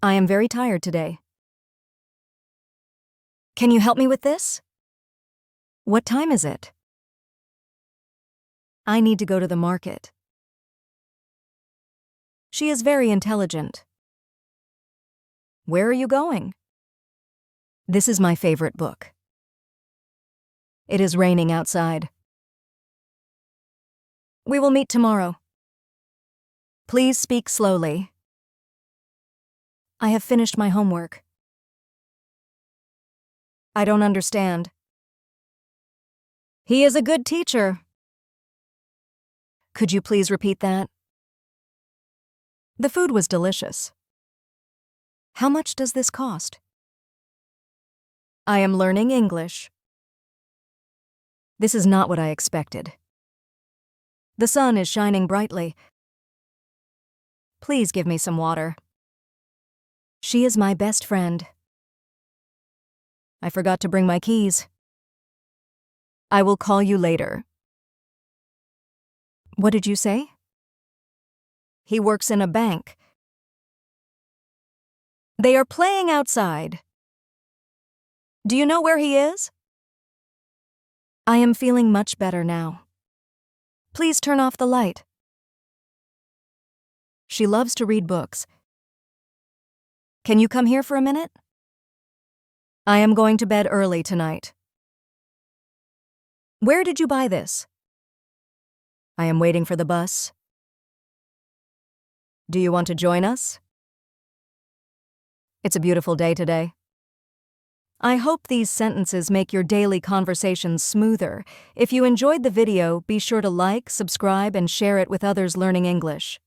I am very tired today. Can you help me with this? What time is it? I need to go to the market. She is very intelligent. Where are you going? This is my favorite book. It is raining outside. We will meet tomorrow. Please speak slowly. I have finished my homework. I don't understand. He is a good teacher. Could you please repeat that? The food was delicious. How much does this cost? I am learning English. This is not what I expected. The sun is shining brightly. Please give me some water. She is my best friend. I forgot to bring my keys. I will call you later. What did you say? He works in a bank. They are playing outside. Do you know where he is? I am feeling much better now. Please turn off the light. She loves to read books. Can you come here for a minute? I am going to bed early tonight. Where did you buy this? I am waiting for the bus. Do you want to join us? It's a beautiful day today. I hope these sentences make your daily conversations smoother. If you enjoyed the video, be sure to like, subscribe, and share it with others learning English.